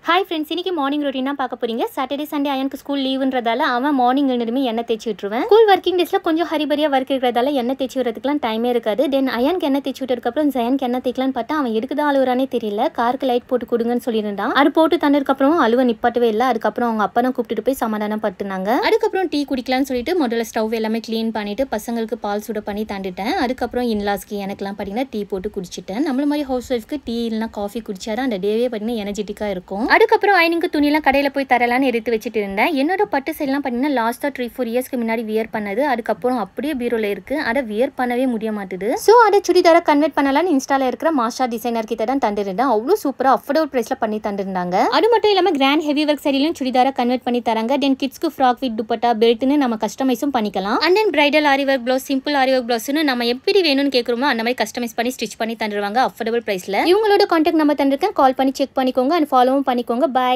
Hi friends, இன்னைக்கு morning ரொட்டீனா பார்க்க போறீங்க. சாட்டர்டே சண்டே அயனுக்கு ஸ்கூல் லீவுன்றதால அவன் மார்னிங் எழுந்துமே எண்ணெய் தேய்ச்சி விட்டுருவேன். ஸ்கூல் ஒர்க்கிங் டேஸ்ல கொஞ்சம் ஹரிபரியா ஒர்க் இருக்கிறதால எண்ணெய் தேய்ச்சி விடுறதுக்குலாம் டைமே இருக்காது. தென் அயனுக்கு எண்ணெய் தேய்ச்சி விட்டதுக்கப்புறம் ஜயனுக்கு எண்ணெய் தேய்க்கலான்னு பார்த்தா அவன் எடுக்குதா அழுகுறானே தெரியல. காருக்கு லைட் போட்டு கொடுங்கன்னு சொல்லியிருந்தான். அது போட்டு தந்ததுக்கப்புறம் அழுவ நிப்பாட்டவே இல்லை. அதுக்கப்புறம் அவங்க அப்பா தான் கூப்பிட்டு போய் சமாதானம் படுத்துனாங்க. அதுக்கப்புறம் டீ குடிக்கலாம்னு சொல்லிட்டு முதல்ல ஸ்டவ் எல்லாமே க்ளீன் பண்ணிட்டு பசங்களுக்கு பால் சுட பண்ணி தந்துட்டேன். அதுக்கப்புறம் இன்லாஸ்க்கு எனக்குலாம் பார்த்தீங்கன்னா டீ போட்டு குடிச்சிட்டேன். நம்மள மாதிரி ஹவுஸ் ஒய்ஃப்க்கு டீ இல்லைனா காஃபி குடிச்சாதான் அந்த டேவே பார்த்தீங்கன்னா எனர்ஜெட்டிக்கா இருக்கும். அதுக்கப்புறம் அயனுக்கு துணியெல்லாம் கடையில் போய் தரலான்னு எடுத்து வச்சுட்டு இருந்தேன். என்னோட பட்டு சைட்லாம் பார்த்தீங்கன்னா லாஸ்ட்டாக 3-4 இயர்ஸ்க்கு முன்னாடி வியர் பண்ணது. அதுக்கப்புறம் அப்படியே பீரோல இருக்கு. அதை வியர் பண்ணவே முடிய மாட்டுது. ஸோ அதை சுடிதார கன்வெர்ட் பண்ணலான்னு இன்ஸ்டால இருக்கிற மாஷா டிசைனர் கிட்ட தான் தந்துருந்தேன். அவ்வளோ சூப்பராக அஃபோர்டபுள் பிரைஸ்ல பண்ணி தந்துருந்தாங்க. அது மட்டும் இல்லாமல் கிராண்ட் ஹெவி ஒர்க் சரியிலும் சுடிதார கன்வெர்ட் பண்ணி தராங்க. தென் கிட்ஸ்க்கு ஃப்ராக் வித் துப்பட்டா பெல்ட்னு நம்ம கஸ்டமைஸும் பண்ணிக்கலாம். And then bridal aari work blouse, simple aari work பிளவுஸ்னு நம்ம எப்படி வேணும்னு கேட்குறோமோ அந்த மாதிரி கஸ்டமைஸ் பண்ணி ஸ்டிச் பண்ணி தந்துருவாங்க அஃபோர்டபுள் பிரைஸ்ல. இவங்களோட கான்டாக்ட் நம்பர் தந்திருக்கேன். கால் பண்ணி செக் பண்ணிக்கோங்க அண்ட் ஃபாலோவும் பண்ணிக்கோங்க. பாய்.